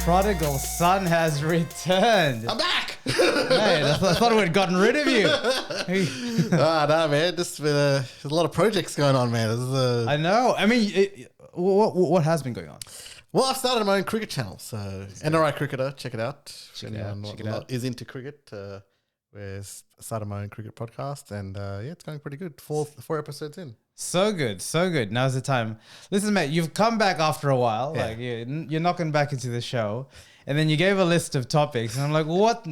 prodigal son has returned. I'm back. Hey, I thought we'd gotten rid of you. No, man. There's a lot of projects going on, man. I know. I mean, what has been going on? Well, I've started my own cricket channel. So NRL Cricketer, check it out. Check it out. Is into cricket. I started my own cricket podcast, and it's going pretty good. Four episodes in. So good, so good. Now's the time. Listen, mate, you've come back after a while. Yeah. Like you're knocking back into the show, and then you gave a list of topics, and I'm like, what?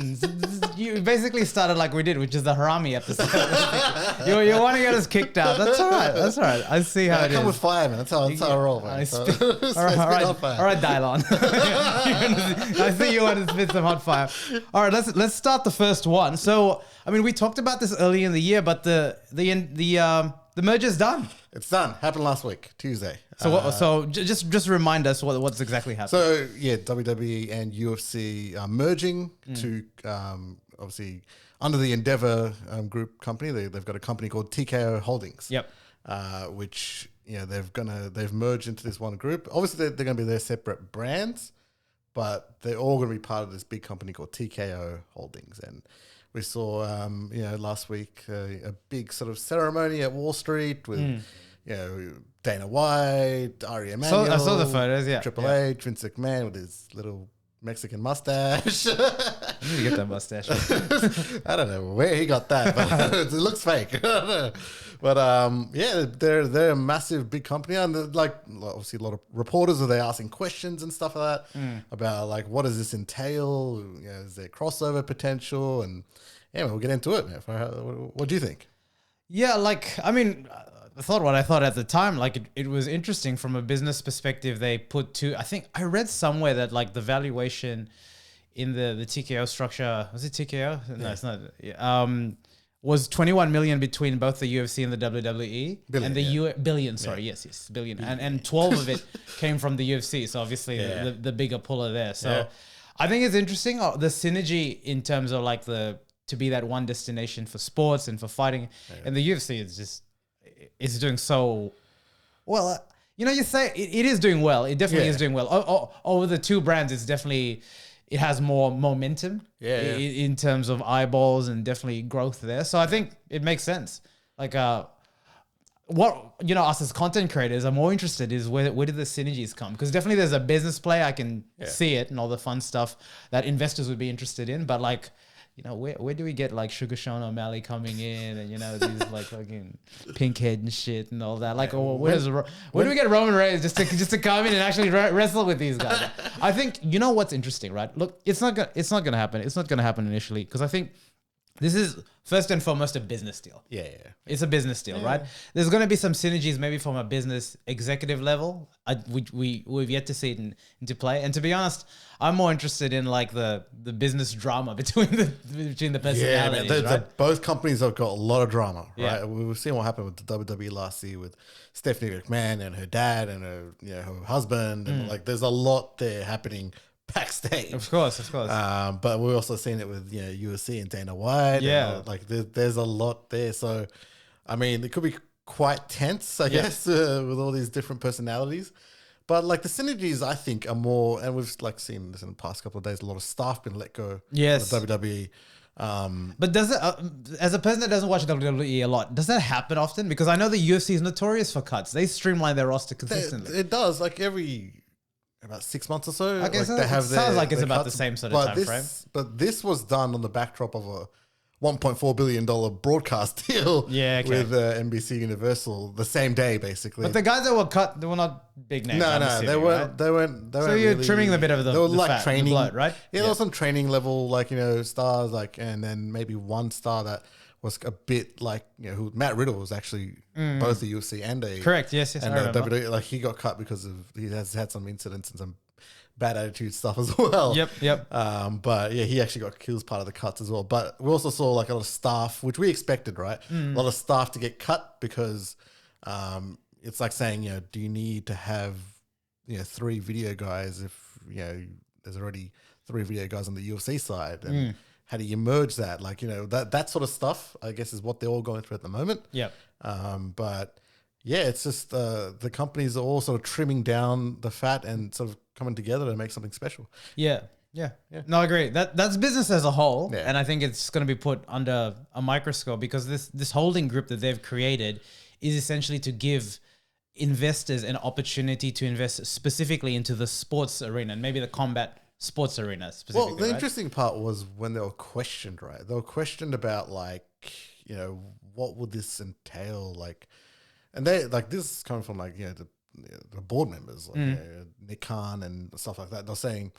You basically started like we did, which is the Harami episode. you want to get us kicked out? That's all right. That's all right. I see how it is. I come with fire, man. That's how I roll, man. All right, Dylon. I see you want to spit some hot fire. All right, let's start the first one. So, I mean, we talked about this early in the year, but the merger's done. It's done. Happened last week, Tuesday. So just remind us what's exactly happening. So yeah, WWE and UFC are merging to obviously under the Endeavor Group company. They've got a company called TKO Holdings. Yep. Which they've merged into this one group. Obviously, they're going to be their separate brands, but they're all going to be part of this big company called TKO Holdings. And we saw, last week a big sort of ceremony at Wall Street with, Dana White, Ari Emanuel. I saw the photos, yeah. Triple H, Vince McMahon with his little Mexican mustache. I need to get that mustache. I don't know where he got that, but it looks fake. But they're a massive, big company, and obviously a lot of reporters are there asking questions and stuff like that about like what does this entail? Is there crossover potential? And we'll get into it. What do you think? Yeah, I mean, I thought what I thought at the time. Like it was interesting from a business perspective. They put I think I read somewhere that like the valuation in the TKO structure, was it TKO? No, it's not. Was 21 million between both the UFC and the WWE. Billion. Yes, billion. And 12 of it came from the UFC. So obviously the bigger puller there. So I think it's interesting the synergy in terms of like to be that one destination for sports and for fighting. And the UFC is doing so well. You say it is doing well. It definitely is doing well. Over the two brands, it has more momentum in terms of eyeballs and definitely growth there. So I think it makes sense. Like us as content creators are more interested is where did the synergies come? Because definitely there's a business play. I can see it and all the fun stuff that investors would be interested in. But like, where do we get like Sugar Sean O'Malley coming in and, these like fucking pink head and shit and all that? Like, where do we get Roman Reigns just to come in and actually wrestle with these guys? I think, what's interesting, right? Look, it's not going to happen. It's not going to happen initially because I think this is first and foremost a business deal. Yeah. It's a business deal, right? There's going to be some synergies maybe from a business executive level. We've yet to see it into play. And to be honest, I'm more interested in like the business drama between the personalities. Yeah, both companies have got a lot of drama, right? Yeah. We've seen what happened with the WWE last year with Stephanie McMahon and her dad and her husband. And like there's a lot there happening backstage. Of course. But we've also seen it with UFC and Dana White. Yeah. And, there's a lot there. So, I mean, it could be quite tense, I guess, with all these different personalities. But like the synergies, I think, are more, and we've like seen this in the past couple of days. A lot of staff been let go. Yes. From the WWE. But does it, as a person that doesn't watch WWE a lot, does that happen often? Because I know the UFC is notorious for cuts. They streamline their roster consistently. It does, like about 6 months or so. Okay, like so they have sounds like it's about cuts. the same sort of time frame. But this was done on the backdrop of a $1.4 billion broadcast deal with NBC Universal the same day, basically. But the guys that were cut, they were not big names. They weren't. Right? They weren't. So you're really trimming a bit of the They were the like fat, training, the blood, right? Yeah, there was some training level, stars, and then maybe one star that was a bit who Matt Riddle was actually both the UFC and correct. Yes, and I remember. WWE. He got cut because he has had some incidents and some bad attitude stuff as well. Yep. But he actually got killed as part of the cuts as well. But we also saw like a lot of staff, which we expected, right? A lot of staff to get cut because it's like saying, do you need to have 3 video guys if there's already 3 video guys on the UFC side, and how do you merge that? Like that sort of stuff, I guess, is what they're all going through at the moment. Yep. But yeah, it's just the companies are all sort of trimming down the fat and sort of coming together to make something special. Yeah. No, I agree. That's business as a whole, Yeah. and I think it's going to be put under a microscope because this holding group that they've created is essentially to give investors an opportunity to invest specifically into the sports arena and maybe the combat sports arena specifically. Well, the interesting part was when they were questioned, right? They were questioned about like, what would this entail, like, and they like this is coming from like the board members like Nick Khan and stuff like that. They're saying,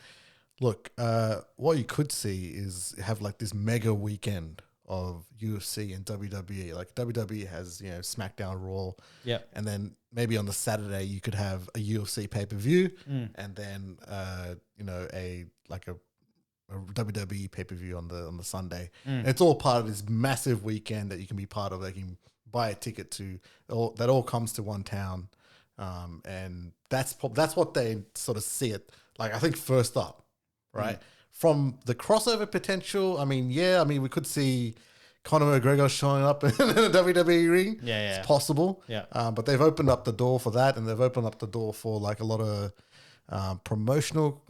look, what you could see is have like this mega weekend of UFC and WWE. Like WWE has, SmackDown, Raw. Yeah. And then maybe on the Saturday you could have a UFC pay-per-view and then, a WWE pay-per-view on the Sunday. And it's all part of this massive weekend that you can be part of. They can buy a ticket to, that all comes to one town. And that's what they sort of see it. Like, I think first up, right? From the crossover potential, we could see Conor McGregor showing up in a WWE ring. Yeah. It's possible. Yeah. But they've opened up the door for that, and they've opened up the door for like a lot of promotional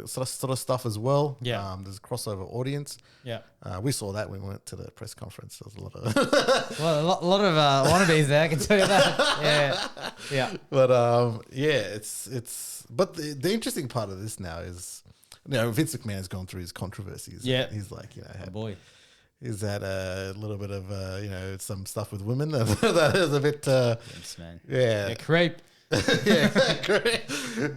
sort of stuff as well. Yeah. There's a crossover audience. Yeah. We saw that when we went to the press conference. There was a lot of Well, a lot of wannabes there, I can tell you that. Yeah. But it's but the interesting part of this now is, Vince McMahon has gone through his controversies. Yeah. He's like, Oh boy. He's had a little bit of, some stuff with women that is a bit, Vince, man. yeah. Crepe. Yeah, great.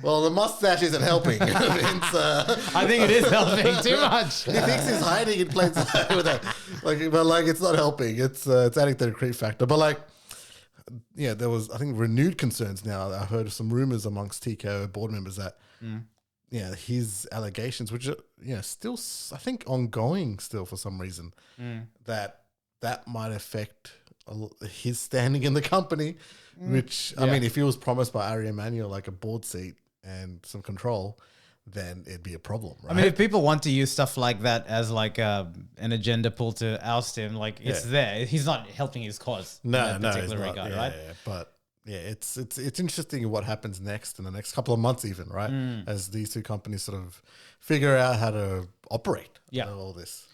Well, the mustache isn't helping. Vince, I think it is helping too much. he thinks he's hiding in plain sight with that. But it's not helping. It's adding to the creep factor. But there was, I think, renewed concerns now. I heard some rumors amongst TKO board members that, his allegations, which are, still, I think, ongoing still for some reason, that might affect his standing in the company. Which, if he was promised by Ari Emanuel like a board seat and some control, then it'd be a problem, right? If people want to use stuff like that as like an agenda pull to oust him, it's there. He's not helping his cause in that particular regard, right? Yeah. But it's interesting what happens next in the next couple of months, even, right? As these two companies sort of figure out how to operate all this.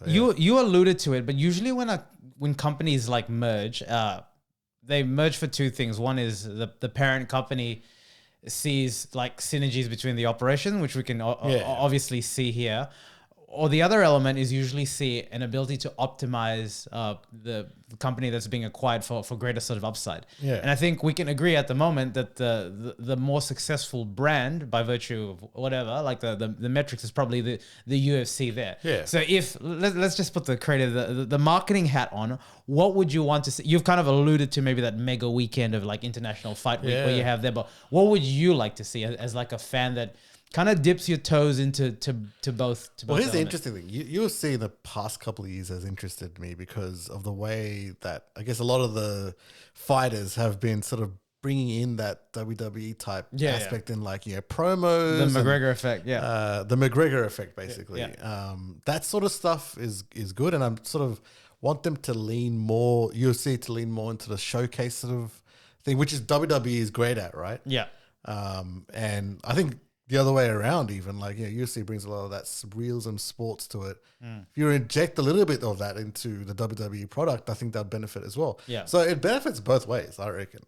You alluded to it, but usually when companies like merge, they merge for two things. One is the parent company sees like synergies between the operation, which we can obviously see here. Or the other element is usually see an ability to optimize the company that's being acquired for greater sort of upside. Yeah. And I think we can agree at the moment that the more successful brand, by virtue of whatever, like the metrics is probably the UFC there. Yeah. So if let's just put the creative, the marketing hat on, what would you want to see? You've kind of alluded to maybe that mega weekend of like International Fight Week where you have there, but what would you like to see as like a fan that kind of dips your toes into both? Well, here's the interesting thing. You'll see the past couple of years has interested me because of the way that I guess a lot of the fighters have been sort of bringing in that WWE type aspect in promos. The McGregor effect, the McGregor effect, basically. Yeah. That sort of stuff is good, and I'm sort of want them to lean more, UFC to lean more into the showcase sort of thing, which is WWE is great at, right? Yeah. And I think the other way around, even UFC brings a lot of that realism sports to it. If you inject a little bit of that into the WWE product, I think that'd benefit as well. Yeah. So it benefits both ways, I reckon.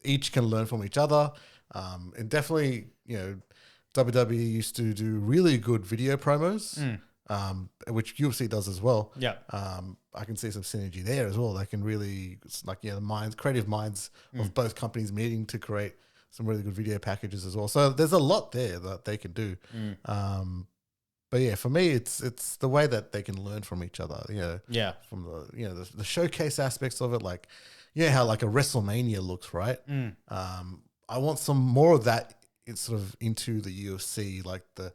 Each can learn from each other. And definitely, WWE used to do really good video promos, which UFC does as well. Yeah. I can see some synergy there as well. They can really, the creative minds of both companies meeting to create some really good video packages as well. So there's a lot there that they can do. But yeah, for me, it's the way that they can learn from each other. From the showcase aspects of it, how like a WrestleMania looks, right? I want some more of that. It's sort of into the UFC, like the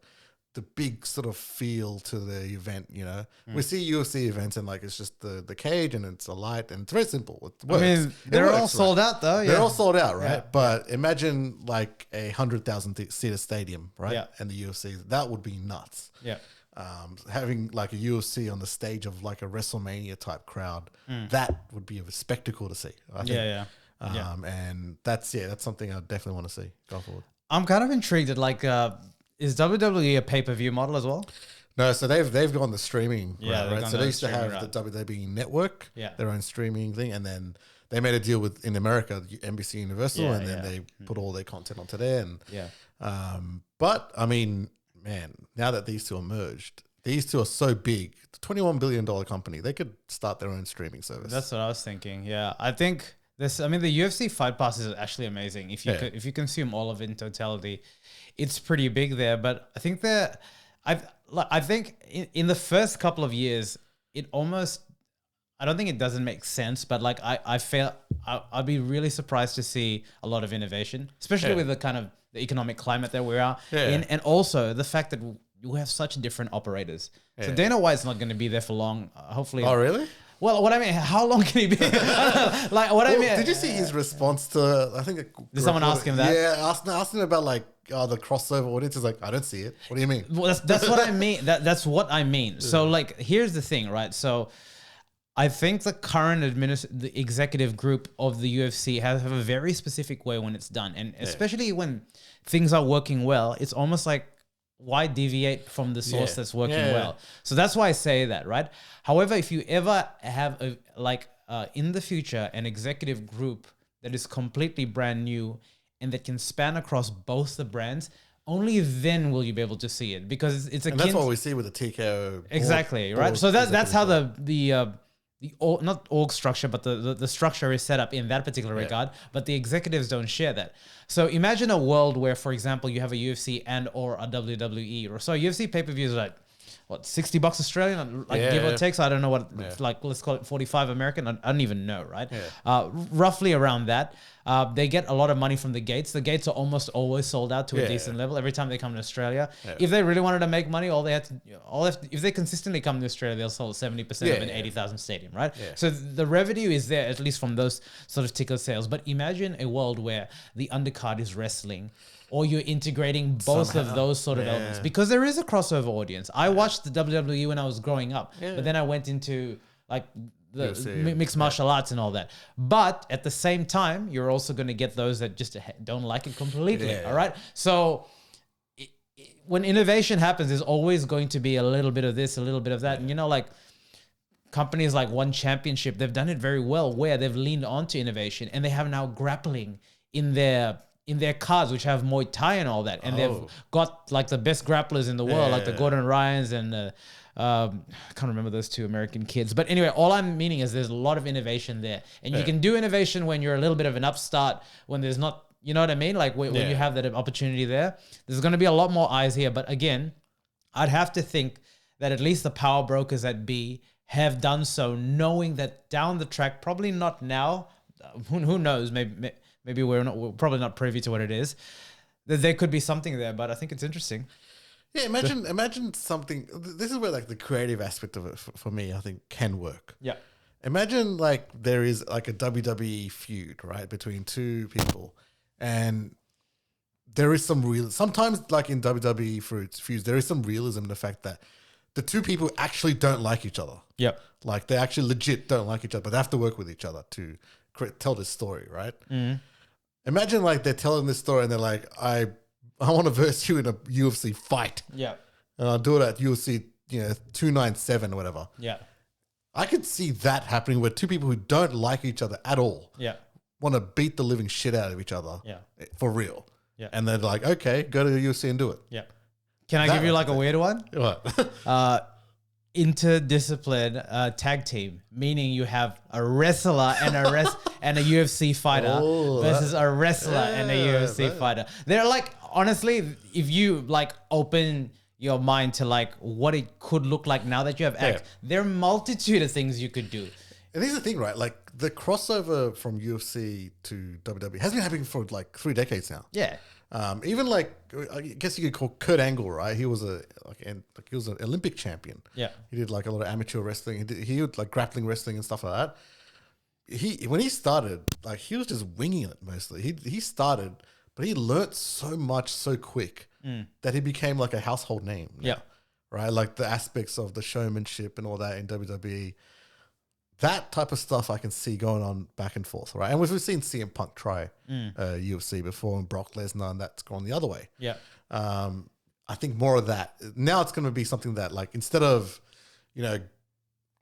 big sort of feel to the event. We see UFC events and it's just the cage and it's a light and it's very simple. It works. They're all sold out though. Yeah. They're all sold out, right? Yeah. But imagine like a 100,000 seater stadium, right? Yeah. And the UFC, that would be nuts. Yeah. Having like a UFC on the stage of like a WrestleMania type crowd, that would be a spectacle to see. I think. And that's something I definitely want to see go forward. I'm kind of intrigued at like, is WWE a pay-per-view model as well? No, so they've gone the streaming Yeah, route, they've right? gone So the they used to streaming have route. the WWE Network, their own streaming thing, and then they made a deal with in America, NBC Universal, and then they put all their content onto there. And but I mean, man, now that these two are merged, these two are so big, the $21 billion company, they could start their own streaming service. That's what I was thinking. Yeah, I think this. I mean, the UFC Fight Pass is actually amazing. If you if you consume all of it in totality, it's pretty big there. But I think I think in the first couple of years, it almost. I don't think it doesn't make sense, but like I feel I'd be really surprised to see a lot of innovation, especially with the kind of the economic climate that we are in, and also the fact that we have such different operators. So Dana White's not going to be there for long. Hopefully. Oh, really? Well, what I mean, how long can he be? Like, what I mean. Did you see his response to? I think. Did someone ask him that? Yeah, asked him about like the crossover audience. Is like, I don't see it. What do you mean? Well, that's what I mean. That's what I mean. So like, here's the thing, right? So. I think the current the executive group of the UFC have a very specific way when it's done. And especially when things are working well, it's almost like, why deviate from the source that's working well? So that's why I say that, right? However, if you ever have in the future, an executive group that is completely brand new and that can span across both the brands, only then will you be able to see it, because it's and that's what we see with the TKO. Exactly, right? So that's how the not org structure, but the structure is set up in that particular regard, but the executives don't share that. So imagine a world where, for example, you have a UFC and or a WWE, or so UFC pay-per-view is like, what, $60 Australian, like give or take. So I don't know what, like, let's call it 45 American. I don't even know, right? Roughly around that. They get a lot of money from the gates. The gates are almost always sold out to a decent level every time they come to Australia. If they really wanted to make money, if they consistently come to Australia, they'll sell 70% of an 80,000 stadium, right? So the revenue is there, at least from those sort of ticket sales. But imagine a world where the undercard is wrestling, or you're integrating both of those sort of elements, because there is a crossover audience. I watched the WWE when I was growing up, but then I went into like the mixed martial arts and all that. But at the same time, you're also going to get those that just don't like it completely. All right. So when innovation happens, there's always going to be a little bit of this, a little bit of that. And, you know, like companies like One Championship, they've done it very well, where they've leaned onto innovation and they have now grappling in their cards, which have Muay Thai and all that. And they've got like the best grapplers in the world, like the Gordon Ryans and I can't remember those two American kids. But anyway, all I'm meaning is there's a lot of innovation there. And you can do innovation when you're a little bit of an upstart, when there's not, you know what I mean? Like when you have that opportunity there, there's going to be a lot more eyes here. But again, I'd have to think that at least the power brokers at B have done so, knowing that down the track, probably not now, who knows, maybe we're probably not privy to what it is, that there could be something there, but I think it's interesting. Yeah, imagine something. This is where like the creative aspect of it for me, I think, can work. Yeah. Imagine like there is like a WWE feud, right, between two people, and there is some real. Sometimes, like in WWE feuds, there is some realism in the fact that the two people actually don't like each other. Yep. Like they actually legit don't like each other, but they have to work with each other to tell this story, right? Mm. Imagine like they're telling this story and they're like, I want to verse you in a UFC fight. Yeah. And I'll do it at UFC, 297 or whatever. Yeah. I could see that happening where two people who don't like each other at all want to beat the living shit out of each other for real. Yeah. And they're like, okay, go to the UFC and do it. Yeah. Can I give you like a weird one? What? Interdiscipline tag team, meaning you have a wrestler and and a UFC fighter versus a wrestler and a UFC fighter. They're like, honestly, if you like open your mind to like what it could look like now that you have X, there are a multitude of things you could do. And here's the thing, right? Like the crossover from UFC to WWE has been happening for like 3 decades now. Yeah. Even like, I guess you could call Kurt Angle, right? He was he was an Olympic champion. Yeah. He did like a lot of amateur wrestling. He did like grappling wrestling and stuff like that. When he started, like he was just winging it mostly. He started, but he learnt so much so quick that he became like a household name. Yeah. Right? Like the aspects of the showmanship and all that in WWE. that type of stuff I can see going on back and forth, right? And we've seen CM Punk try UFC before, and Brock Lesnar, and that's gone the other way. Yeah. I think more of that. Now it's going to be something that, like, instead of, I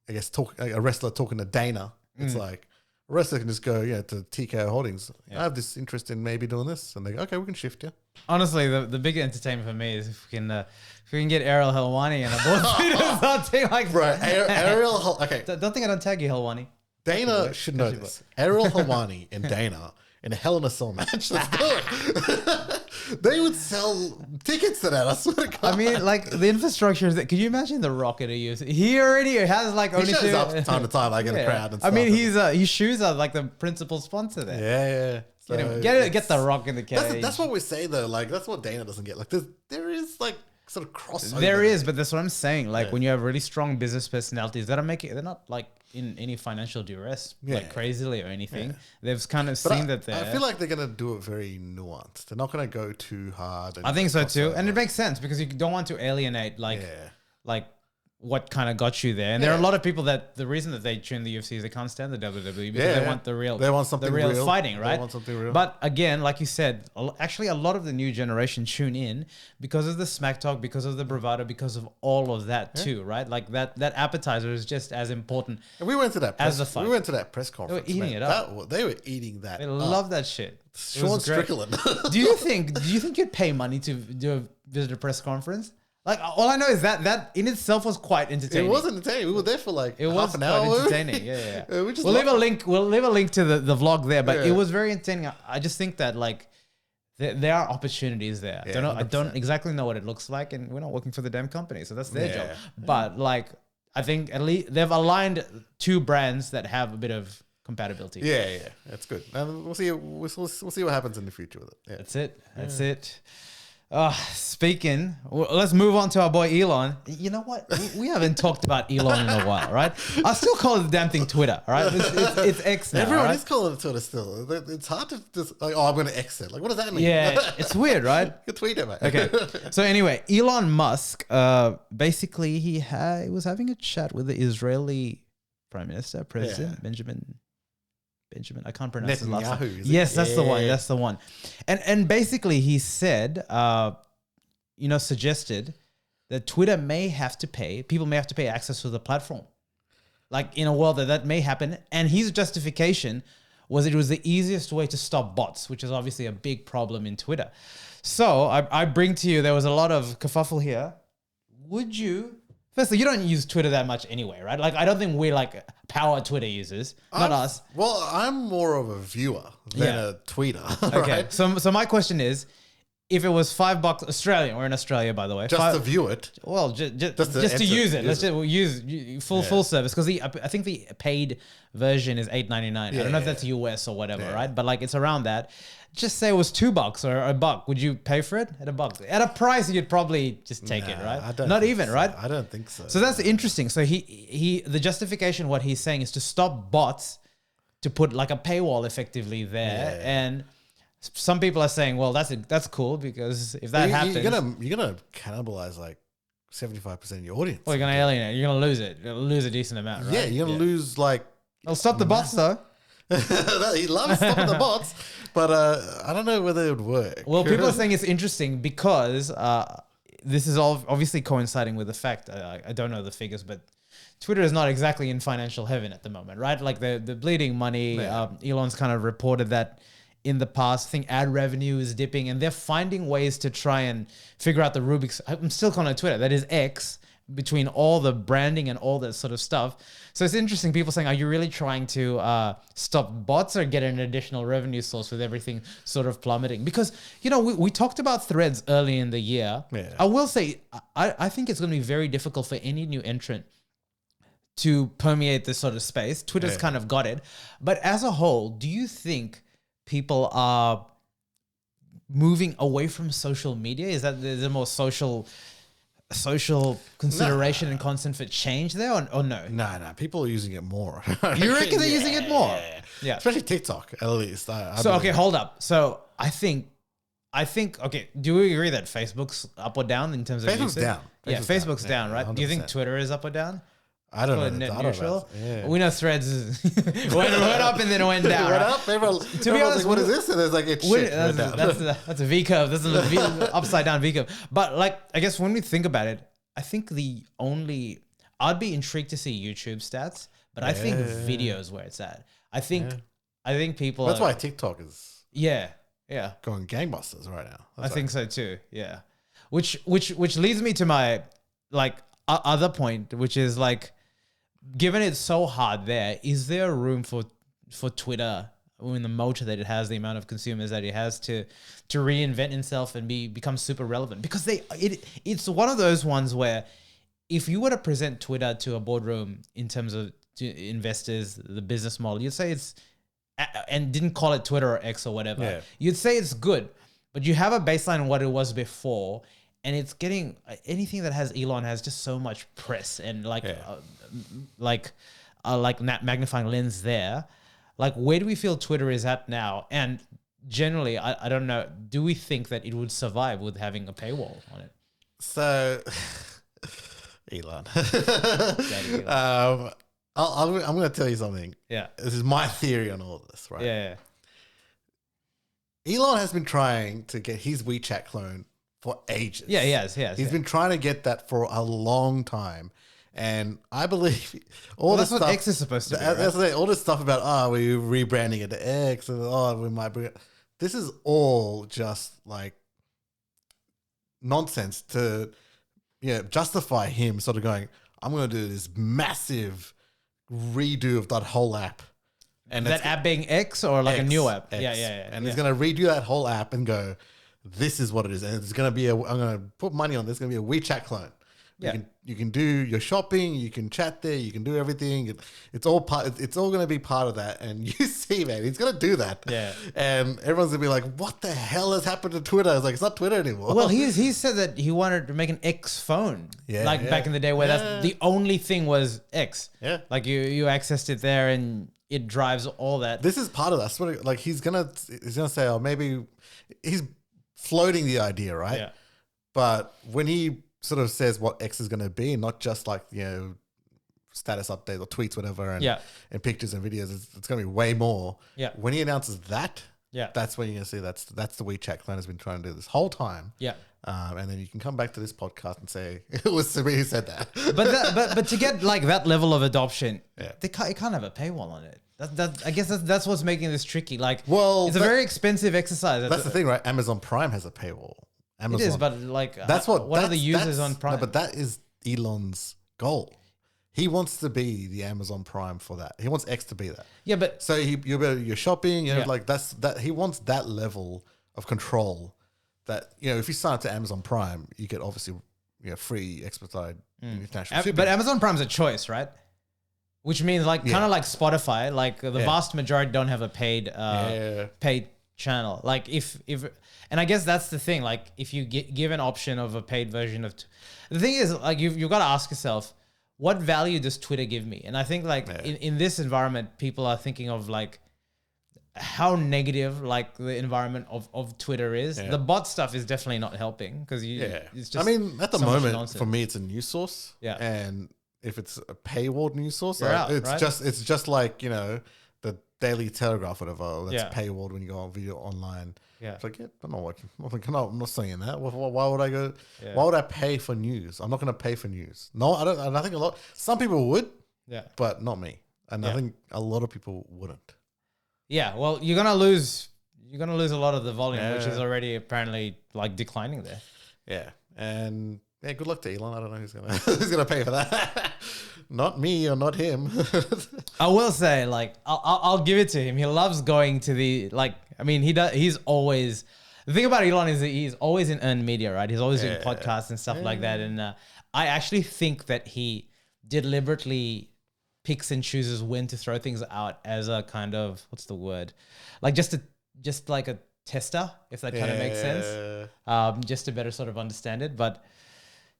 guess a wrestler talking to Dana, it's like a wrestler can just go, to TKO Holdings. I have this interest in maybe doing this, and they go, okay, we can shift you. Honestly, the big entertainment for me is if we can get Ariel Helwani and a board or something like Right, that. Ariel. Okay, Don't think I don't tag you, Helwani. Dana should know this. Ariel Helwani and Dana in a Hell in a Cell match. Let's do it. They would sell tickets to that. I swear to God. I mean, like, the infrastructure is that. Could you imagine the Rocket he uses? He already has like only He shows up time to time, like in a crowd and stuff. I mean, his shoes are like the principal sponsor there. Yeah. So Get the Rock in the cage. That's what we say though. Like, that's what Dana doesn't get. Like, there is like sort of crossover. There is, but that's what I'm saying. Like, when you have really strong business personalities that are they're not like in any financial duress, like crazily or anything. Yeah. They've kind of seen that there. I feel like they're going to do it very nuanced. They're not going to go too hard. I think so too. And it makes sense because you don't want to alienate like what kind of got you there. And there are a lot of people that the reason that they tune the UFC is they can't stand the WWE because they want the real, something real fighting, right? They want something real. But again, like you said, actually a lot of the new generation tune in because of the smack talk, because of the bravado, because of all of that too, right? Like that appetizer is just as important. And we went to that as the fight. We went to that press conference. They were eating it up. They were eating that. They love that shit. Sean Strickland. Do you think you'd pay money to visit a press conference? Like, all I know is that in itself was quite entertaining. It was entertaining. We were there for like half an hour. It was quite entertaining. Yeah. We'll leave a link. We'll leave a link to the vlog there. But it was very entertaining. I just think that like there are opportunities there. I don't exactly know what it looks like, and we're not working for the damn company, so that's their job. But like, I think at least they've aligned two brands that have a bit of compatibility. Yeah, that's good. And we'll see. We'll see what happens in the future with it. Yeah. That's it. Speaking, let's move on to our boy Elon. You know what? We haven't talked about Elon in a while, right? I still call it the damn thing Twitter, right? It's X now. Everyone right? is calling it Twitter still. It's hard to just like, I'm going to X it. Like, what does that mean? Yeah, it's weird, right? Good tweet, mate. Okay. So anyway, Elon Musk, basically he was having a chat with the Israeli President Benjamin. I can't pronounce his last name. Yes, that's the one. That's the one. And basically he said, suggested that Twitter may have to pay, people may have to pay access to the platform. Like in a world that may happen. And his justification was it was the easiest way to stop bots, which is obviously a big problem in Twitter. So I bring to you, there was a lot of kerfuffle here. Would you... Firstly, you don't use Twitter that much anyway, right? Like, I don't think we're like power Twitter users, not us. Well, I'm more of a viewer than a tweeter. Okay. Right? So my question is, if it was $5 Australian, we're in Australia, by the way. Just to view it. Well, just to use it. Let's just use full service because I think the paid version is $8.99. I don't know if that's US or whatever, right? But like it's around that. Just say it was $2 or $1. Would you pay for it at $1? At a price, you'd probably just take it, right? I don't Not think even, so. right? I don't think so. So that's interesting. So the justification, what he's saying is to stop bots, to put like a paywall effectively there. And some people are saying, well, that's cool because if that happens, you're gonna cannibalize like 75% of your audience. Well, you're gonna alienate. You're gonna lose it. You're gonna lose a decent amount, right? Yeah, you're gonna lose like. I'll stop the bots though. He loves stopping the bots, but I don't know whether it would work. Well, people are saying it's interesting because this is all obviously coinciding with the fact I don't know the figures, but Twitter is not exactly in financial heaven at the moment, right? Like the bleeding money. Elon's kind of reported that in the past. I think ad revenue is dipping, and they're finding ways to try and figure out the Rubik's. I'm still calling it Twitter. That is X. Between all the branding and all that sort of stuff. So it's interesting, people saying, are you really trying to stop bots or get an additional revenue source with everything sort of plummeting? Because, we talked about threads early in the year. Yeah. I will say, I think it's going to be very difficult for any new entrant to permeate this sort of space. Twitter's kind of got it. But as a whole, do you think people are moving away from social media? Is that there's a more social consideration and constant for change there or no? No. People are using it more. You reckon they're using it more? Yeah. Especially TikTok, at least. Okay, hold up. So I think, okay, do we agree that Facebook's up or down in terms of Facebook's usage? down. Facebook's down, right? 100%. Do you think Twitter is up or down? I don't Call know. it net I don't neutral. know. Yeah. We know Threads went up and then it went down. Went right? up. Everyone, To be honest, like, what is this? And there's like, it's shit. Went down. That's a V curve. That's a upside down V curve. But like, I guess when we think about it, I think I'd be intrigued to see YouTube stats, but I think videos where it's at. I think people. That's why TikTok is going gangbusters right now. I think so too. Yeah, which leads me to my like other point, which is like, given it's so hard there, is there room for Twitter, in the motor that it has, the amount of consumers that it has, to reinvent itself and become super relevant? Because it's one of those ones where if you were to present Twitter to a boardroom in terms of to investors, the business model, you'd say it's, and didn't call it Twitter or X or whatever, you'd say it's good, but you have a baseline of what it was before, and it's getting, anything that has Elon has just so much press and magnifying lens there. Like, where do we feel Twitter is at now? And generally, I don't know, do we think that it would survive with having a paywall on it? So, Elon. I'm going to tell you something. Yeah. This is my theory on all of this, right? Yeah. Elon has been trying to get his WeChat clone for ages. Yeah, he has. He's been trying to get that for a long time. And I believe that's what X is supposed to be, right? That's all this stuff about, we're rebranding it to X, and we might bring it. This is all just like nonsense to justify him sort of going, I'm going to do this massive redo of that whole app. And that app being X or like a new app? X. Yeah. And he's going to redo that whole app and go, this is what it is. And it's going to be I'm going to put money on this. It's going to be a WeChat clone. You can do your shopping, you can chat there, you can do everything. It's all going to be part of that. And you see, man, he's going to do that. Yeah. And everyone's going to be like, what the hell has happened to Twitter? It's like, it's not Twitter anymore. Well, he said that he wanted to make an X phone. Back in the day where that's the only thing was X. Yeah. Like you accessed it there and it drives all that. This is part of that. Like he's gonna say, maybe he's floating the idea, right? Yeah. But when he sort of says what X is going to be, not just like, status updates or tweets, whatever, and pictures and videos, it's going to be way more. Yeah. When he announces that, Yeah. That's when you're going to see that's the WeChat clone has been trying to do this whole time. Yeah. And then you can come back to this podcast and say, it was me who said that. But to get like that level of adoption, Yeah. it can't have a paywall on it. I guess that's what's making this tricky. Like, Well, it's a very expensive exercise. That's the thing, right? Amazon Prime has a paywall. Amazon. It is, but like, What are the users on Prime? No, but that is Elon's goal. He wants to be the Amazon Prime for that. He wants X to be that. Yeah, but So you're shopping, Yeah. like that. He wants that level of control. That if you sign up to Amazon Prime, you get obviously free expedited international shipping. But Amazon Prime's a choice, right? Which means like kind of like Spotify, like the vast majority don't have a paid channel. Like if and I guess that's the thing. Like if you give an option of a paid version of, the thing is like you've got to ask yourself, what value does Twitter give me? And I think like in this environment, people are thinking of like how negative like the environment of Twitter is. The bot stuff is definitely not helping because it's just. I mean, at the so much moment, nonsense. for me, it's a news source. Yeah. And if it's a paywalled news source, You're out, it's right? just like the Daily Telegraph, whatever. That's Yeah. paywalled when you go on video online. Yeah. It's like, I'm not watching. I'm not saying that. Why would I go? Yeah. Why would I pay for news? I'm not going to pay for news. No, I don't. And I think some people would, Yeah. but not me. And I think a lot of people wouldn't. Yeah. Well, you're gonna lose a lot of the volume, which is already apparently like declining there. Yeah. And good luck to Elon. I don't know who's gonna pay for that. Not me or not him. I will say, like, I'll give it to him. He loves going to the, like, I mean, he's always, the thing about Elon is that he's always in earned media, right? He's always doing podcasts and stuff like that. And I actually think that he deliberately picks and chooses when to throw things out as a kind of, what's the word? Like just like a tester, if that kind of makes sense. Just to better sort of understand it. But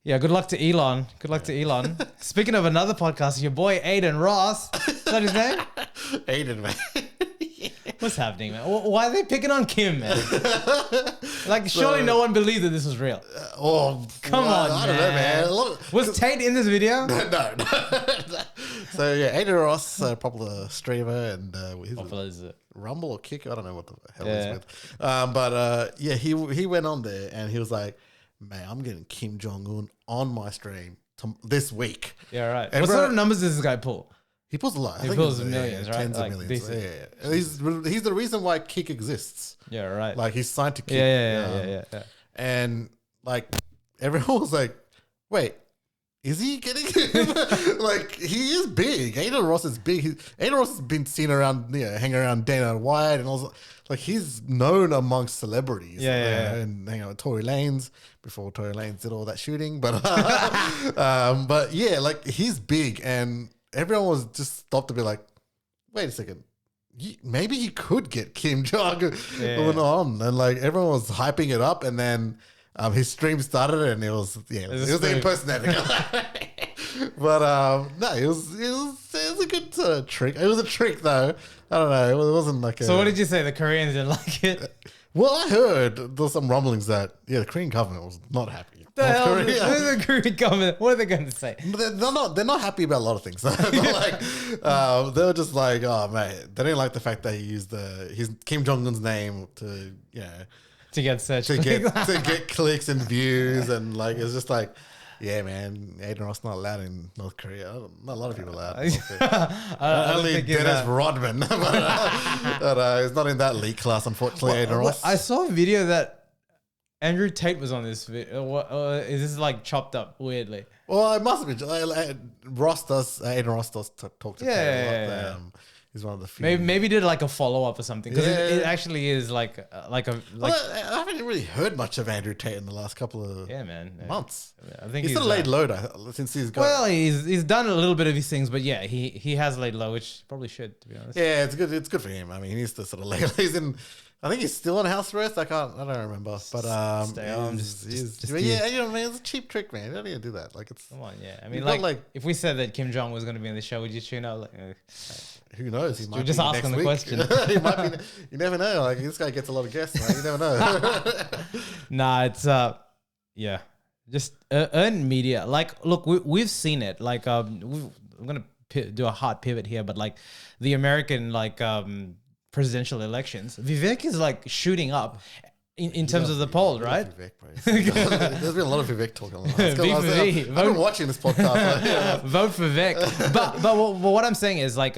yeah, good luck to Elon. Good luck to Elon. Speaking of another podcast, your boy Adin Ross. Is that his name? Adin, man. What's happening, man? Why are they picking on Kim, man? Like, surely no one believed that this was real. Come on, I don't know, man. Was Tate in this video? No. So yeah, Adin Ross, popular streamer, and Popular is it? Rumble or Kick, I don't know what the hell he's with. But he went on there and he was like, "Man, I'm getting Kim Jong-Un on my stream this week." Yeah, right. And What sort of numbers does this guy pull? He pulls a lot. He pulls millions, right? Tens Like of millions. decent. Yeah. He's the reason why Kick exists. Yeah, right. Like he's signed to Kick. Yeah. And like everyone was like, "Wait, is he getting like he is big? Adin Ross is big. Adin Ross has been seen around, hanging around Dana White and also like he's known amongst celebrities. And hang out with Tory Lanez before Tory Lanez did all that shooting. But but yeah, like he's big, and everyone was just stopped to be like, wait a second. Maybe he could get Kim Jong-Un on, and like everyone was hyping it up, and then his stream started, and it was the impersonating. But no, it was a good trick. It was a trick though. I don't know. It wasn't like. So what did you say? The Koreans didn't like it. Well, I heard there was some rumblings that the Korean government was not happy. The hell, the Korean government. What are they going to say? They're not happy about a lot of things. They were just like, oh man, they didn't like the fact that he used his Kim Jong-Un's name to get search to get clicks and views, and like it's just like, yeah, man, Adin Ross not allowed in North Korea. Not a lot of people allowed. Only Dennis Rodman, but he's not in that league class, unfortunately. Adin Ross. I saw a video that Andrew Tate was on this video. Is this like chopped up weirdly? Well, it must have been. Adin Ross does talk to Tate a lot. He's one of the few. Maybe did like a follow up or something, because it actually is like I haven't really heard much of Andrew Tate in the last couple of months. I think he's still laid low since he's got. Well, he's done a little bit of his things, but yeah, he has laid low, which probably should, to be honest. Yeah, it's good. It's good for him. I mean, he needs to sort of lay. He's in. I think he's still on house arrest. I don't remember. But stay on. Man, it's a cheap trick, man. You don't need to do that. Like it's. Come on, yeah. I mean, like if we said that Kim Jong was going to be on the show, would you tune out? Like, who knows? He might just be asking next the week. question. He might be. You never know. Like this guy gets a lot of guests. Right? You never know. Nah, it's just earned media. Like, look, we've seen it. Like, I'm gonna do a hard pivot here, but like the American presidential elections, Vivek is like shooting up in terms of the polls, right? Vivek, bro. There's been a lot of Vivek talk on the I've been watching this podcast. Vote for Vivek. But what I'm saying is like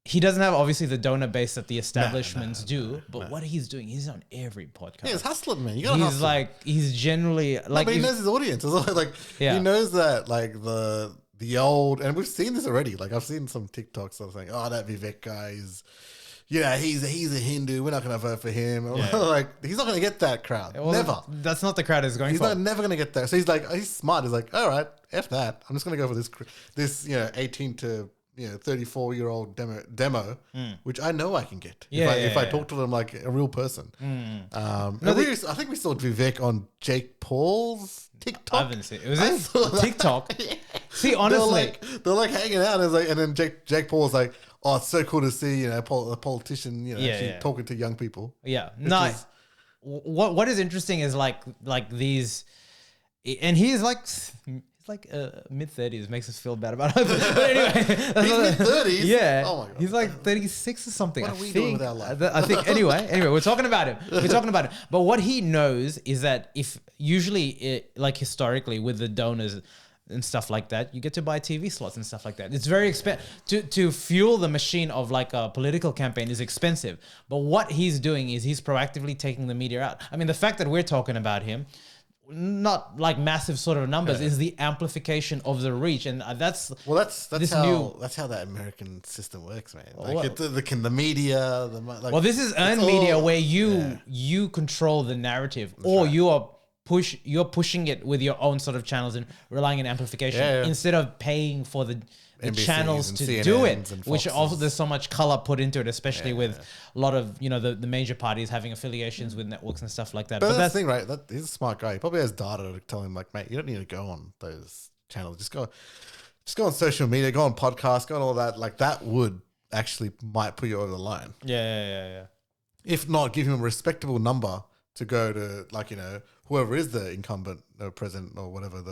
he doesn't have obviously the donor base that the establishments do, but what he's doing, he's on every podcast. Yeah, he's hustling, man. You gotta hustle. He's generally like, but he knows his audience as well. Like he knows that like the old, and we've seen this already. Like I've seen some TikToks that are saying, "Oh, that Vivek guy is." He's a Hindu. We're not going to vote for him. Yeah. Like he's not going to get that crowd. Well, never. That's not the crowd he's going for. He's never going to get that. So he's smart. He's like, all right, F that. I'm just going to go for this 18 to 34-year-old demo, which I know I can get if I talk to them like a real person. I think we saw Vivek on Jake Paul's TikTok. I haven't seen it. Was it TikTok? See, honestly, they're like hanging out, and then Jake Paul's like, oh, it's so cool to see, a politician, actually talking to young people. Yeah. No. What is interesting is like these, and he's like mid-30s, makes us feel bad about it. But anyway, he's mid-30s. Yeah. Oh my God. He's like 36 or something. What are we doing with our life? I think anyway, we're talking about him. But what he knows is that if usually like historically with the donors and stuff like that, you get to buy TV slots and stuff like that. It's very expensive. To fuel the machine of like a political campaign is expensive. But what he's doing is he's proactively taking the media out. I mean, the fact that we're talking about him, not like massive sort of numbers, is the amplification of the reach, and that's how that American system works, man. Like the media, this is earned media where you control the narrative, or you're pushing it with your own sort of channels and relying on amplification instead of paying for the channels to CNNs do it, which also there's so much color put into it, especially with a lot of the major parties having affiliations with networks and stuff like that. But that's the thing, right? He's a smart guy. He probably has data to tell him like, mate, you don't need to go on those channels. Just go on social media, go on podcasts, go on all that. Like that would actually might put you over the line. Yeah. If not, give him a respectable number to go to whoever is the incumbent president or whatever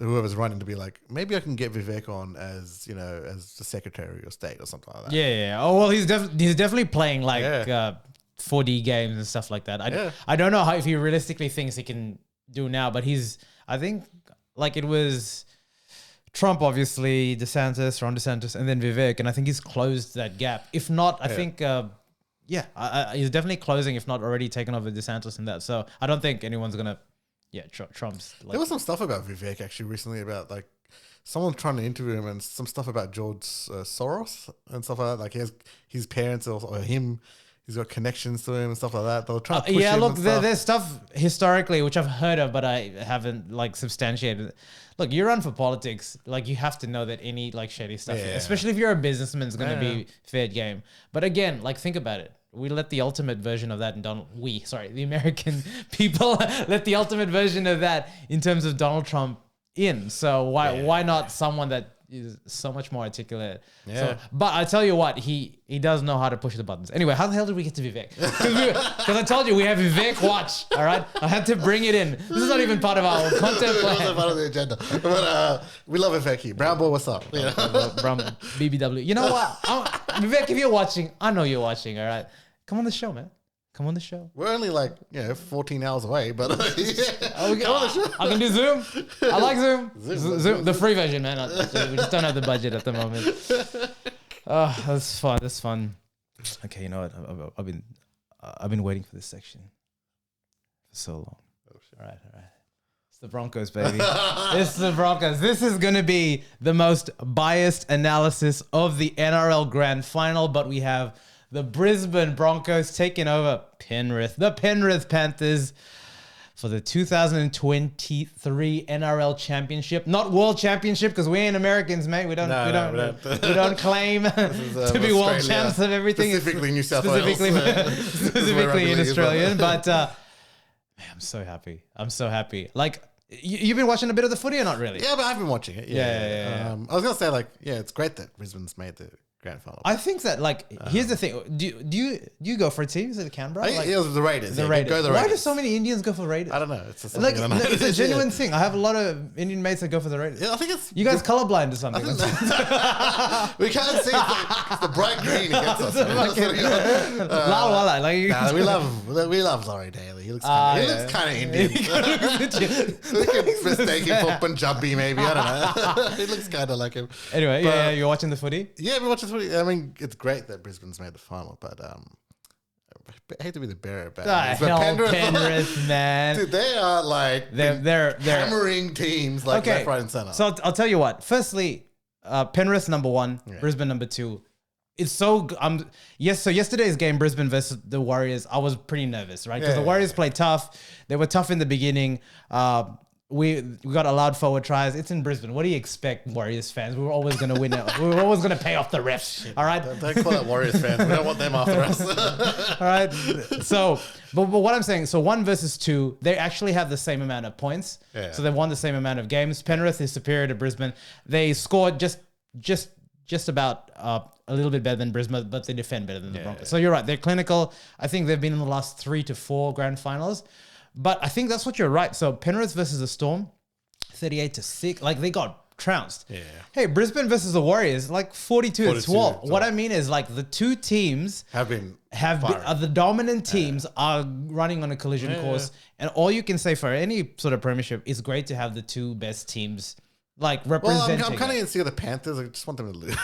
whoever's running to be like, maybe I can get Vivek on as the Secretary of State or something like that. Yeah. Oh well, he's definitely playing 4D games and stuff like that. I don't know if he realistically thinks he can do now, but I think it was Trump, obviously, Ron DeSantis, and then Vivek, and I think he's closed that gap. If not, I think he's definitely closing, if not already taken over DeSantis in that. So I don't think anyone's gonna. Yeah, Trump's. There was some stuff about Vivek actually recently about someone trying to interview him and some stuff about George Soros and stuff like that. Like his parents or him, he's got connections to him and stuff like that. They'll try to push him. Look, there's stuff historically which I've heard of, but I haven't substantiated. Look, you run for politics, you have to know that any shady stuff, especially if you're a businessman, is going to be fair game. But again, think about it. We let the ultimate version of that in the American people let the ultimate version of that in terms of Donald Trump in. So why not someone that is so much more articulate? Yeah. But I tell you what, he does know how to push the buttons. Anyway, how the hell did we get to Vivek? Because I told you we have Vivek Watch. All right, I had to bring it in. This is not even part of our content plan. It's not part of the agenda. But we love Vivek here. Brown boy, what's up? Brown BBW. You know what, Vivek? If you're watching, I know you're watching. All right, come on the show, man. Come on the show. We're only 14 hours away, but come on the show. I can do Zoom. I like Zoom. Zoom, the free version, man. We just don't have the budget at the moment. That's fun. That's fun. Okay, you know what? I've been waiting for this section for so long. All right. It's the Broncos, baby. It's the Broncos. This is going to be the most biased analysis of the NRL Grand Final, but we have the Brisbane Broncos taking over the Penrith Panthers for the 2023 NRL Championship, not World Championship, because we ain't Americans, mate. We don't claim to be world champs of everything. Specifically New South Wales, specifically in Australia. But man, I'm so happy. You've been watching a bit of the footy or not really? Yeah, but I've been watching it. Yeah. I was gonna say it's great that Brisbane's made the Grand Final. I think that here's the thing. Do you go for a team? Is it Canberra? It was the Raiders. The Raiders. Go the Raiders. Why do so many Indians go for Raiders? I don't know. It's it's a genuine thing. I have a lot of Indian mates that go for the Raiders. Yeah, I think it's you guys colorblind or something. We can't see it's the bright green against us. We love Laurie Daly. He looks kind of Indian. We could mistake him for Punjabi, maybe. I don't know. He looks kind of like him. Anyway, you're watching the footy? Yeah, we're watching the footy. I mean, it's great that Brisbane's made the final, but I hate to be the bearer of bad news. Penrith, man. Dude, they are they're hammering teams left, right, and center. So I'll tell you what. Firstly, Penrith number 1, Brisbane number 2. It's so so yesterday's game, Brisbane versus the Warriors, I was pretty nervous, right? Because the Warriors played tough. They were tough in the beginning. We got allowed forward tries. It's in Brisbane. What do you expect, Warriors fans? We were always going to win it. We were always going to pay off the refs. All right? Don't call it Warriors fans. We don't want them after us. All right? So, but what I'm saying, so 1 versus 2, they actually have the same amount of points. Yeah. So they won the same amount of games. Penrith is superior to Brisbane. They scored just about a little bit better than Brisbane, but they defend better than the Broncos. So you're right. They're clinical. I think they've been in the last 3 to 4 grand finals. But I think that's what you're right. So Penrith versus the Storm, 38-6. They got trounced. Yeah. Hey, Brisbane versus the Warriors, 42-12. What I mean is the two teams have been the dominant teams are running on a collision course. And all you can say for any sort of premiership is great to have the two best teams representing. I'm kind of sick of the Panthers. I just want them to lose.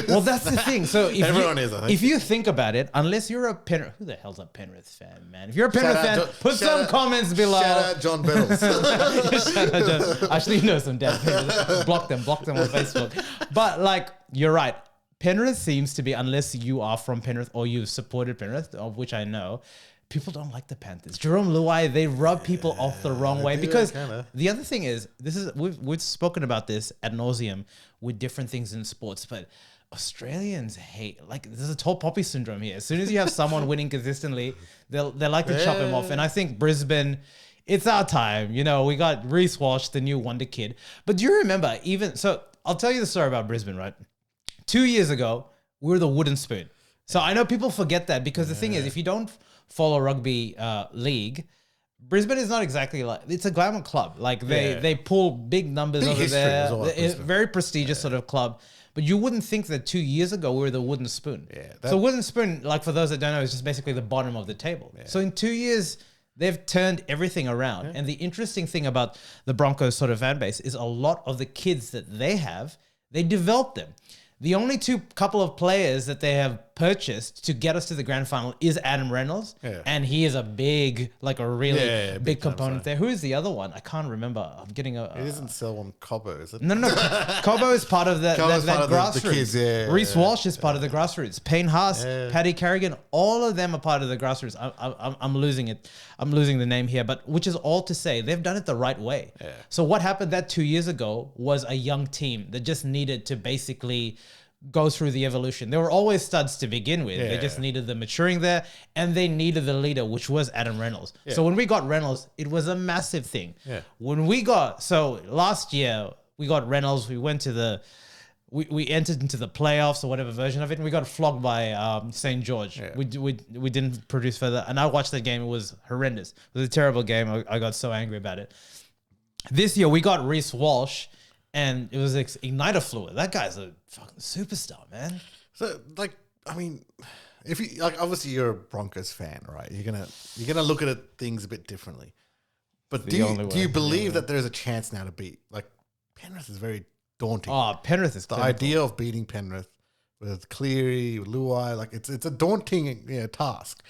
Well, that's the thing. So everyone is. I think. If you think about it, unless you're a Penrith, who the hell's a Penrith fan, man? If you're a Penrith fan, put some comments below. Shout out John Biddles. Shout out John. Actually, you know some damn Penrith. Block them on Facebook. But you're right. Penrith seems to be, unless you are from Penrith or you've supported Penrith, of which I know. People don't like the Panthers. Jerome Luai, they rub people off the wrong way because the other thing is, we've spoken about this ad nauseum with different things in sports, but Australians hate, there's a tall poppy syndrome here. As soon as you have someone winning consistently, they like to chop him off. And I think Brisbane, it's our time. We got Reece Walsh, the new wonder kid. But do you remember so I'll tell you the story about Brisbane, right? 2 years ago, we were the wooden spoon. So I know people forget that because the thing is, if you don't follow rugby league, Brisbane is not exactly like, it's a glamour club. Like they pull big numbers over there. It's a very prestigious sort of club. But you wouldn't think that 2 years ago we were the wooden spoon. Yeah, so wooden spoon, like for those that don't know, is just basically the bottom of the table. Yeah. So in 2 years, they've turned everything around. Yeah. And the interesting thing about the Broncos sort of fan base is a lot of the kids that they have, they developed them. The only couple of players that they have purchased to get us to the grand final is Adam Reynolds. Yeah. And he is a big, like a really big component there. Who is the other one? I can't remember. I'm getting a... It isn't Selwyn Cobbo, is it? No. Cobbo is part of that grassroots. The kids, Reece Walsh is part of the grassroots. Payne Haas, Paddy Carrigan, all of them are part of the grassroots. I'm losing it. I'm losing the name here, but which is all to say they've done it the right way. Yeah. So what happened that 2 years ago was a young team that just needed to basically go through the evolution. They were always studs to begin with. They just needed the maturing there, and they needed the leader, which was Adam Reynolds. Yeah. So when we got Reynolds, it was a massive thing. Yeah. So last year we got Reynolds, we went to we entered into the playoffs or whatever version of it, and we got flogged by St. George. Yeah. We didn't produce further, and I watched that game. It was horrendous. It was a terrible game. I got so angry about it. This year we got Reece Walsh, and it was Igniter fluid. That guy's a fucking superstar, man. So, like, I mean, if you like, obviously you're a Broncos fan, right? You're gonna look at things a bit differently. But do you believe that there's a chance now to beat? Like, Penrith is very daunting. Oh, Penrith is the idea of beating Penrith with Cleary, with Luai. Like, it's a daunting task.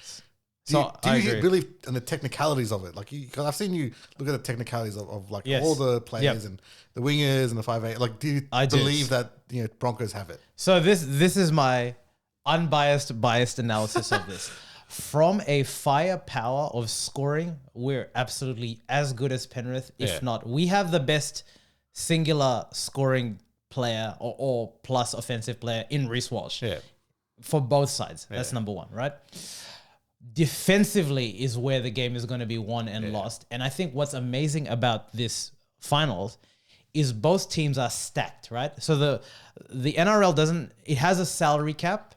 Do you believe in the technicalities of it? Like, because I've seen you look at the technicalities of all the players and the wingers and the 5'8". Like, do you believe that Broncos have it? So this is my biased analysis of this. From a firepower of scoring, we're absolutely as good as Penrith, if not. We have the best singular scoring player or plus offensive player in Reece Walsh. Yeah. For both sides. That's number one, right? Defensively is where the game is going to be won and lost. And I think what's amazing about this finals is both teams are stacked, right? So the NRL it has a salary cap,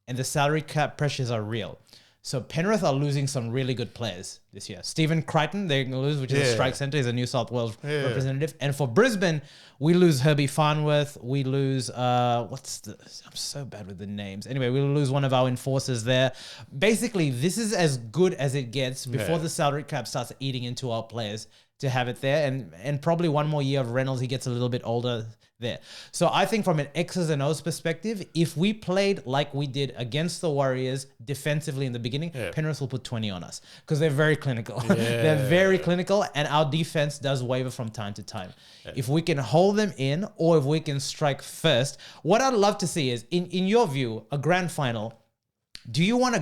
and the salary cap pressures are real. So Penrith are losing some really good players this year. Stephen Crichton, they're going to lose, which is a strike centre. He's a New South Wales representative. And for Brisbane, we lose Herbie Farnworth. We lose, I'm so bad with the names. Anyway, we'll lose one of our enforcers there. Basically, this is as good as it gets before the salary cap starts eating into our players to have it there. And probably one more year of Reynolds, he gets a little bit older there. So I think from an X's and O's perspective, if we played like we did against the Warriors defensively in the beginning, Penrith will put 20 on us because they're very clinical. They're very clinical, and our defense does waver from time to time. If we can hold them in, or if we can strike first, what I'd love to see is, in your view, a grand final. Do you want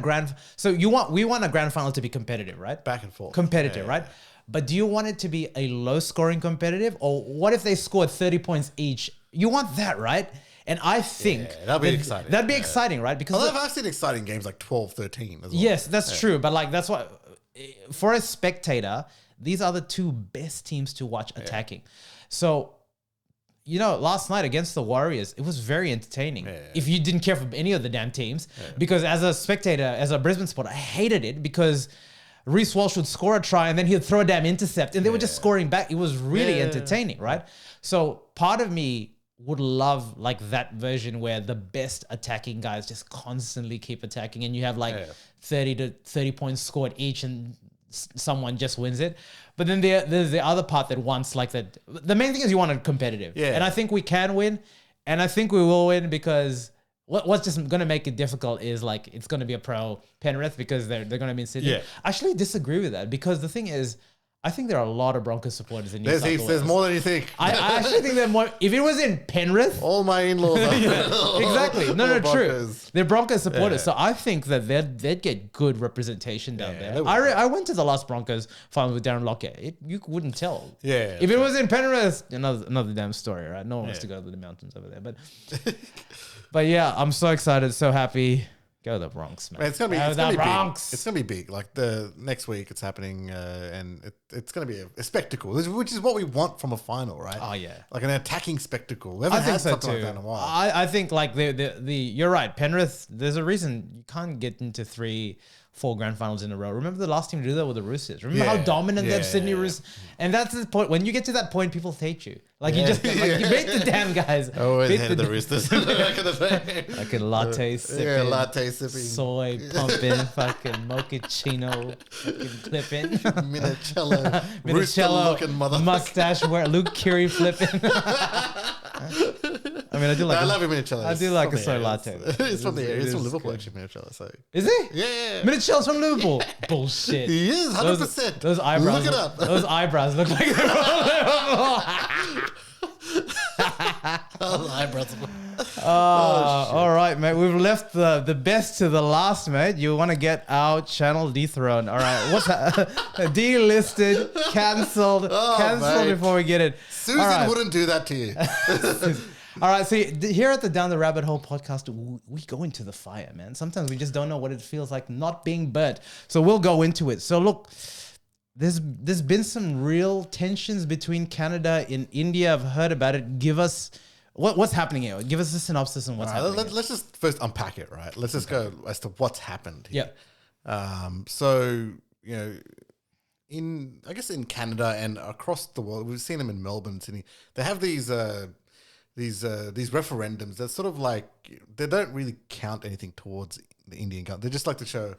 we want a grand final to be competitive, right? Back and forth. Competitive, right? But do you want it to be a low-scoring competitive? Or what if they scored 30 points each? You want that, right? And I think... that'd be exciting. That'd be exciting, right? Because I've seen exciting games like 12-13 as well. Yes, that's true. But that's why... For a spectator, these are the two best teams to watch attacking. So... last night against the Warriors, it was very entertaining. If you didn't care for any of the damn teams. Because as a spectator, as a Brisbane supporter, I hated it because... Reece Walsh would score a try and then he'd throw a damn intercept and they were just scoring back. It was really entertaining, right? So part of me would love that version where the best attacking guys just constantly keep attacking and you have 30 points scored each and someone just wins it. But then there's the other part that wants that. The main thing is you want it competitive. Yeah. And I think we can win, and I think we will win because... What's just going to make it difficult is it's going to be a pro Penrith because they're going to be in Sydney. Yeah. I actually disagree with that because the thing is, I think there are a lot of Broncos supporters in New South Wales. There's more than you think. I actually think there are more. If it was in Penrith, all my in-laws are exactly. No, true. They're Broncos supporters, so I think that they'd get good representation down there. I went to the last Broncos final with Darren Lockett. You wouldn't tell. Yeah. If it was in Penrith, another damn story, right? No one wants to go to the mountains over there, but. But yeah, I'm so excited, so happy. Go the Bronx, man. Man, it's gonna be, Go it's the gonna be Bronx. big. It's gonna be big. Like the next week, it's happening, and it's gonna be a spectacle, which is what we want from a final, right? Oh yeah. Like an attacking spectacle. We haven't had something like that in a while. I think like the you're right. Penrith, there's a reason you can't get into 3-4 grand finals in a row. Remember the last team to do that with the Roosters? Remember how dominant that Sydney Roosters? And that's the point. When you get to that point, people hate you. Like you just like you beat the damn guys. Always Beat hated the Roosters. like a latte sipping. Yeah, latte sipping. Soy pumping, fucking mochaccino, fucking clipping. Minicello. Rooster-looking mother. Mustache wear, Luke Curie flipping. I mean, I do like. I love Minicello. I do like a soy latte. It's from the area. It's from Liverpool, actually, Minicello. So. Is it? Yeah. Minicello's from Liverpool. Bullshit. He is, 100%. Those eyebrows. Look it up. Those eyebrows look like they're from Liverpool. All right, mate. We've left the best to the last, mate. You want to get our channel dethroned. All right. What's that? Delisted, cancelled, cancelled before we get it. Susan wouldn't do that to you. All right. See, here at the Down the Rabbit Hole podcast, we go into the fire, man. Sometimes we just don't know what it feels like not being burnt. So we'll go into it. So look, there's been some real tensions between Canada and India. I've heard about it. Give us what's happening here. Give us a synopsis on what's happening. Let's just first unpack it, right? Let's just go as to what's happened here. Yeah. So, you know, in Canada and across the world, we've seen them in Melbourne, Sydney. They have these referendums that sort of like, they don't really count anything towards the Indian government. They just like to show,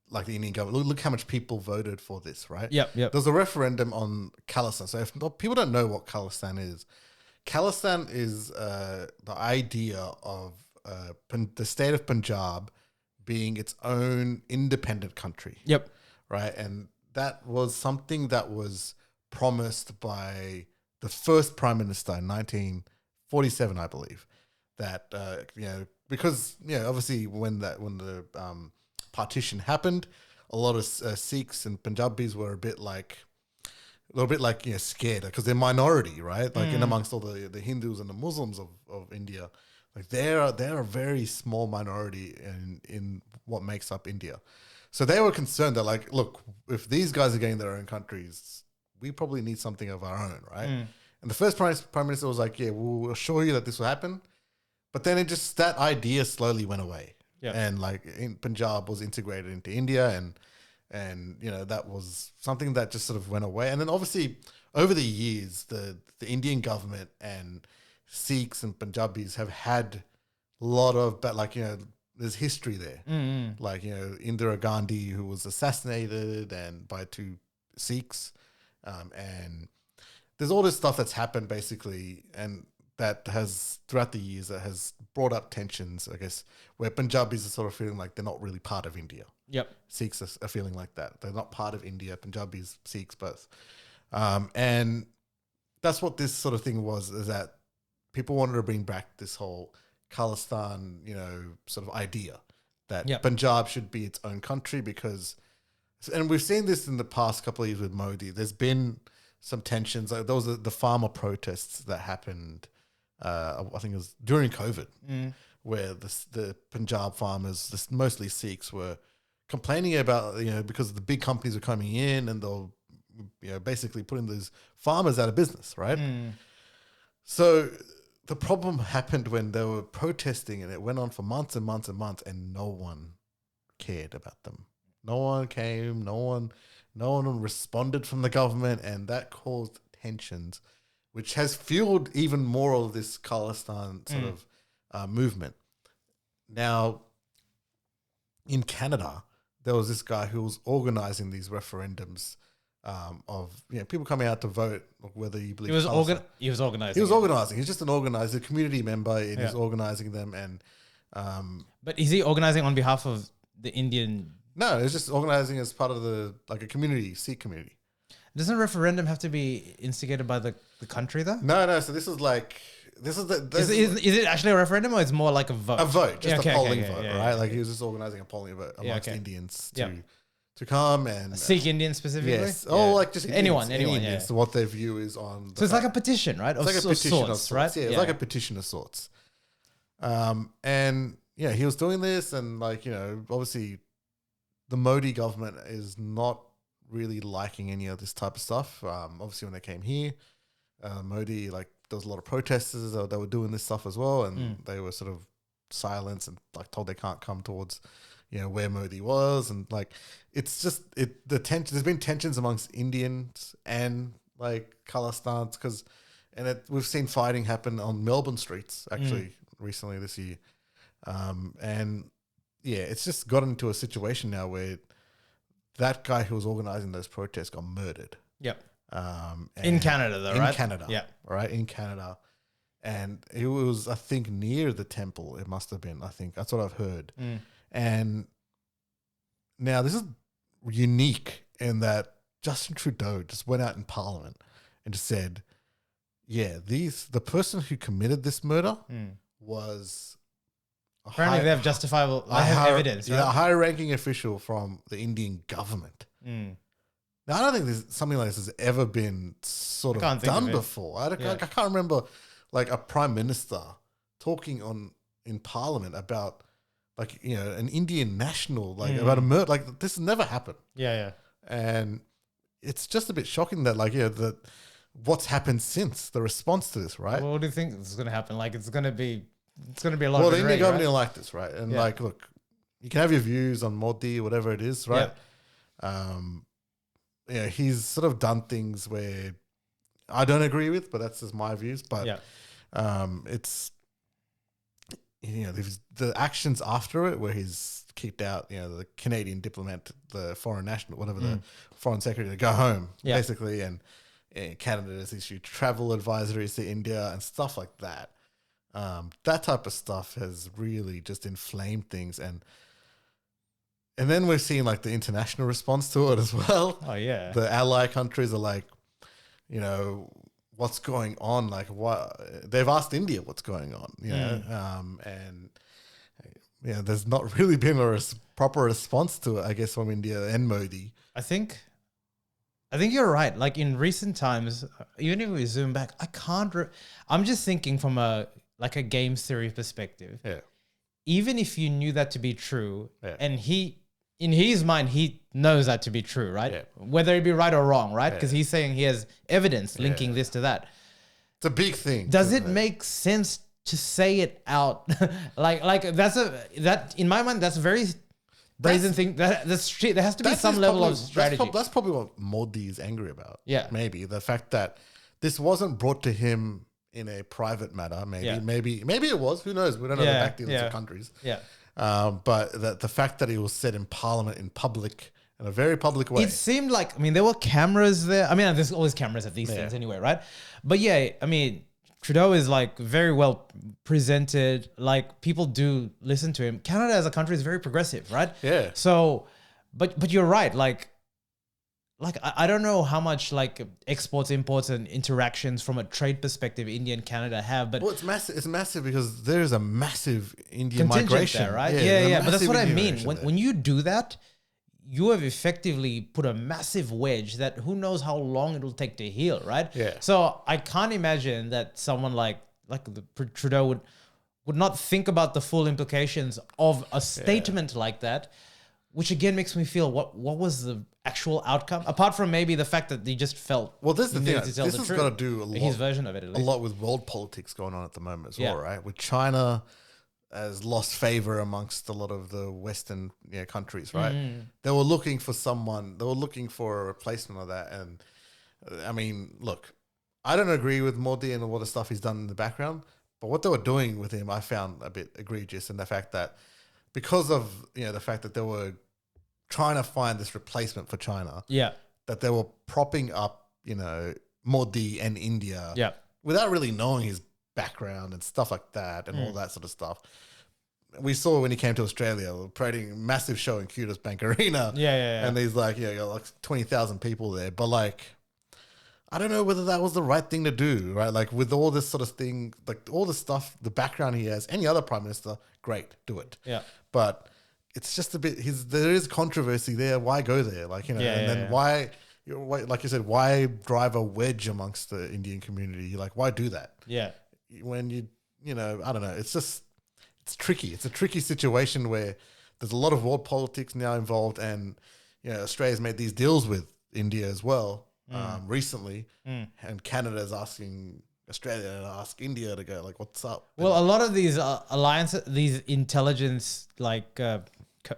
like, the Indian government, look how much people voted for this, right? Yep. There's a referendum on Khalistan. So if people don't know what Khalistan is the idea of the state of Punjab being its own independent country. Yep. Right? And that was something that was promised by the first Prime Minister in 1947, I believe. That, because, obviously when the partition happened, a lot of Sikhs and Punjabis were a little bit like scared because they're minority, right? Like in amongst all the Hindus and the Muslims of India, like they're a very small minority in what makes up India. So they were concerned that, like, look, if these guys are getting their own countries, we probably need something of our own, right? And the first prime minister was like, yeah, we'll assure you that this will happen. But then that idea slowly went away. Yeah. And like Punjab was integrated into India and that was something that just sort of went away. And then obviously over the years, the Indian government and Sikhs and Punjabis have had a lot of, but there's history there. Like, Indira Gandhi, who was assassinated and by 2 Sikhs. And there's all this stuff that's happened basically, and that has, throughout the years, that has brought up tensions, I guess, where Punjabis are sort of feeling like they're not really part of India. Yep. Sikhs are feeling like that. They're not part of India, Punjabis, Sikhs, both. And that's what this sort of thing was, is that people wanted to bring back this whole Khalistan, sort of idea that Punjab should be its own country because, and we've seen this in the past couple of years with Modi, there's been some tensions. Like there was the farmer protests that happened, I think it was during COVID, where the Punjab farmers, mostly Sikhs, were complaining about, because the big companies are coming in and they'll, basically putting these farmers out of business, right? So the problem happened when they were protesting, and it went on for months and months and months, and no one cared about them. No one came, no one responded from the government, and that caused tensions, which has fueled even more of this Khalistan sort of movement. Now, in Canada, there was this guy who was organizing these referendums of people coming out to vote, whether you believe he was organizing. He was organizing. He's just an organizer, a community member, and he's organizing them. And but is he organizing on behalf of the Indian? No, it's just organizing as part of a community, Sikh community. Doesn't a referendum have to be instigated by the country though? No. So this is it actually a referendum, or it's more like a vote? A vote, just a polling vote, right? Like he was just organizing a polling vote amongst Indians to come and Sikh Indians specifically. Yes, like just anyone. So what their view is on. So it's like a petition, right? It's like a petition of sorts, right? Yeah, it's like a petition of sorts. And yeah, he was doing this, and obviously the Modi government is not really liking any of this type of stuff. Obviously when they came here, Modi, there was a lot of protesters that were doing this stuff as well, and they were sort of silenced and told they can't come towards where Modi was, and it's just there's been tensions amongst Indians and Khalistans we've seen fighting happen on Melbourne streets actually recently this year, and yeah, it's just gotten into a situation now where that guy who was organizing those protests got murdered. Yep. In Canada, though, right? In Canada. Yeah. Right, in Canada. And it was, I think, near the temple. It must have been, I think. That's what I've heard. And now this is unique in that Justin Trudeau just went out in Parliament and just said, yeah, the person who committed this murder was... Apparently they have justifiable... They have evidence, right? Yeah, a high-ranking official from the Indian government. Now, I don't think something like this has ever been sort of done before. I can't remember a prime minister talking in Parliament about an Indian national about a murder. This has never happened. Yeah. And it's just a bit shocking that what's happened since the response to this, right? Well, what do you think is going to happen? It's going to be a lot. Well, of the Indian government right? don't like this, right? And look, you can have your views on Modi, whatever it is, right? Yeah. He's sort of done things where I don't agree with, but that's just my views. But it's the actions after it, where he's kicked out the Canadian diplomat, the foreign national, whatever the foreign secretary, to go home basically, and Canada has issued travel advisories to India and stuff like that. That type of stuff has really just inflamed things, and then we're seeing the international response to it as well. Oh yeah, the ally countries are what's going on? What they've asked India what's going on, and there's not really been a proper response to it, I guess, from India and Modi. I think you're right. In recent times, even if we zoom back, I can't. I'm just thinking from a games theory perspective. Yeah. Even if you knew that to be true, and in his mind, he knows that to be true, right? Yeah. Whether it be right or wrong, right? Because he's saying he has evidence linking this to that. It's a big thing. Does it make sense to say it out? In my mind, that's a very brazen thing. That's shit. There has to be some level of strategy. That's probably what Modi is angry about. Yeah. Maybe the fact that this wasn't brought to him in a private matter. Maybe it was. Who knows? We don't know the back dealings of countries. Yeah. But the fact that it was said in Parliament in public, in a very public way. It seemed there were cameras there. There's always cameras at these things anyway, right? But Trudeau is very well presented. People do listen to him. Canada as a country is very progressive, right? Yeah. So, but you're right. I don't know how much exports, imports, and interactions from a trade perspective India and Canada have, but it's massive. It's massive because there is a massive Indian contingent migration, there, right? Yeah. But that's what I mean. When you do that, you have effectively put a massive wedge that who knows how long it'll take to heal, right? Yeah. So I can't imagine that someone like Trudeau would not think about the full implications of a statement like that, which again makes me feel what was the actual outcome, apart from maybe the fact that he just felt. Well, this is the thing. This has got to do his version of it, at least. A lot with world politics going on at the moment as well, right? With China has lost favor amongst a lot of the Western countries, right? They were looking for someone. They were looking for a replacement of that. And look, I don't agree with Modi and all the stuff he's done in the background, but what they were doing with him, I found a bit egregious. And the fact that because of the fact that they were trying to find this replacement for China, that they were propping up, Modi and India, without really knowing his background and stuff like that and all that sort of stuff. We saw when he came to Australia, creating a massive show in Qantas Bank Arena. And he's got 20,000 people there. But I don't know whether that was the right thing to do, right? With all this sort of thing, all the stuff, the background he has, any other prime minister, great, do it. Yeah. But it's just a bit, there is controversy there. Why go there? And then why, like you said, why drive a wedge amongst the Indian community? Why do that? Yeah. When I don't know, it's just it's tricky. It's a tricky situation where there's a lot of world politics now involved, and Australia's made these deals with India as well recently, and Canada is asking Australia to ask India to go like, what's up? Well, a lot of these alliances, these intelligence, like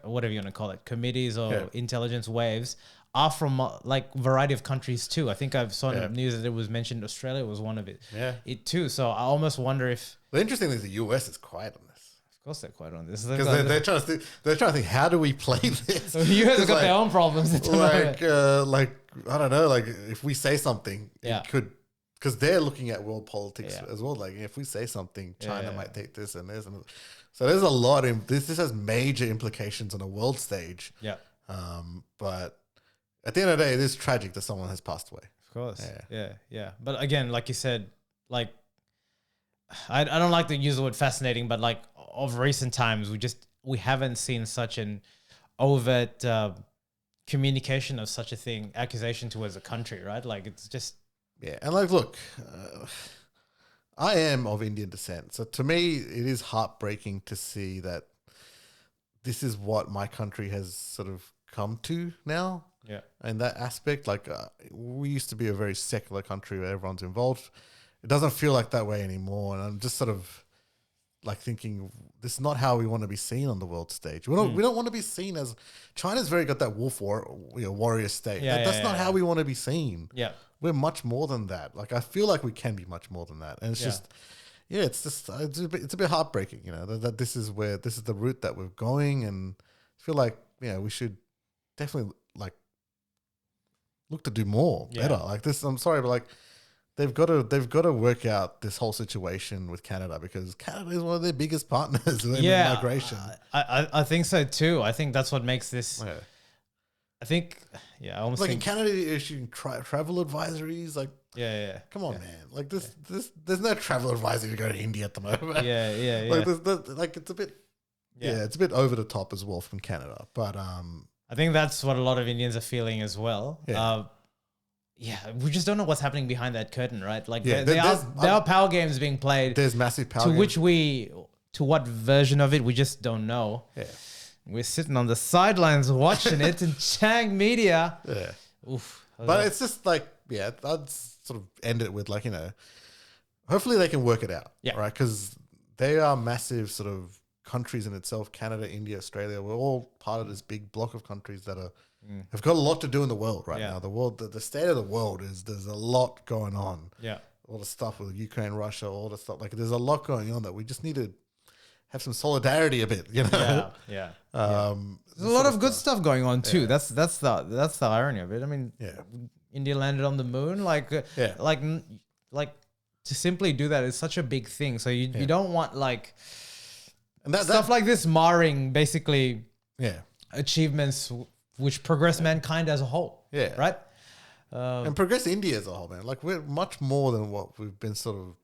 whatever you want to call it, committees or intelligence waves, are from like variety of countries too. I think I've saw in the news that it was mentioned Australia was one of it. Yeah, it too. So I almost wonder if the interesting thing is the US is quiet on this. Of course, they're quiet on this because they're trying to think, how do we play this? So the US has got their own problems. Like I don't know, like if we say something, it could. Because they're looking at world politics as well. Like if we say something, China might take this and this, and so there's a lot in this. This has major implications on a world stage. Yeah. But at the end of the day, it is tragic that someone has passed away. Of course. Yeah. But again, like you said, like I don't like to use the word fascinating, but like of recent times, we haven't seen such an overt communication of such a thing, accusation towards a country, right? Like it's just. Yeah, and like, look, I am of Indian descent. So to me, it is heartbreaking to see that this is what my country has sort of come to now. Yeah. In that aspect, like we used to be a very secular country where everyone's involved. It doesn't feel like that way anymore. And I'm just sort of like thinking, this is not how we want to be seen on the world stage. We don't want to be seen as China's very got that warrior state. That's not how we want to be seen. Yeah. We're much more than that. Like I feel like we can be much more than that, and it's just, it's a bit heartbreaking, that this is the route that we're going, and I feel like we should definitely like look to do more better. Like this, I'm sorry, but like they've got to work out this whole situation with Canada, because Canada is one of their biggest partners in migration. I think so too. I think that's what makes this. Yeah. I think, I almost like think in Canada issuing travel advisories, like come on, man, like this, there's no travel advisory to go to India at the moment. Like it's a bit, it's a bit over the top as well from Canada, but I think that's what a lot of Indians are feeling as well. We just don't know what's happening behind that curtain, right? Like there are power games being played. There's massive power games. To what version of it we just don't know. Yeah. We're sitting on the sidelines watching it in Changmedia. Yeah. Oof. But it's just like, I'd sort of end it with like, hopefully they can work it out. Yeah. Right. Because they are massive sort of countries in itself. Canada, India, Australia. We're all part of this big block of countries that have got a lot to do in the world right now. The world, the state of the world there's a lot going on. Yeah. All the stuff with Ukraine, Russia, all the stuff. Like there's a lot going on that we just need to have some solidarity a bit, There's a lot of good stuff going on too. Yeah. That's the irony of it. I mean, India landed on the moon, like to simply do that is such a big thing. So you don't want like stuff like this marring basically achievements which progress mankind as a whole. Yeah, right. And progress India as a whole, man. Like we're much more than what we've been sort of.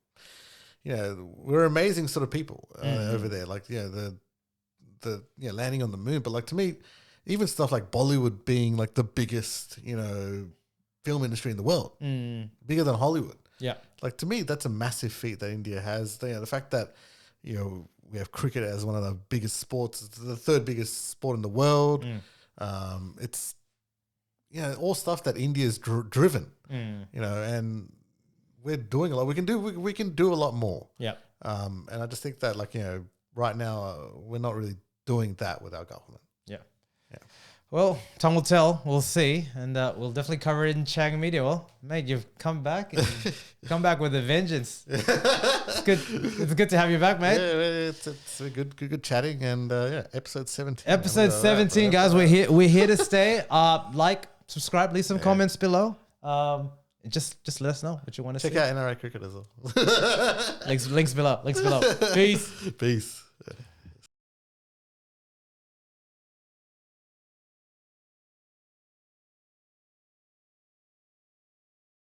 We're amazing sort of people over there. Like, the landing on the moon. But like to me, even stuff like Bollywood being like the biggest, film industry in the world, bigger than Hollywood. Yeah. Like to me, that's a massive feat that India has. The fact that, we have cricket as one of the biggest sports, it's the third biggest sport in the world. It's, all stuff that India's driven, and we're doing a lot. We can do a lot more. Yeah. And I just think that right now we're not really doing that with our government. Yeah. Yeah. Well, time will tell. We'll see, and we'll definitely cover it in Changmedia. Well, mate, you've come back and come back with a vengeance. It's good. It's good to have you back, mate. Yeah, it's a good chatting, and episode 17. Episode 17, guys. We're here to stay. Like, subscribe, leave some comments below. Just let us know what you want to see. Check out NRL Cricket as well. Links below. Peace. Peace.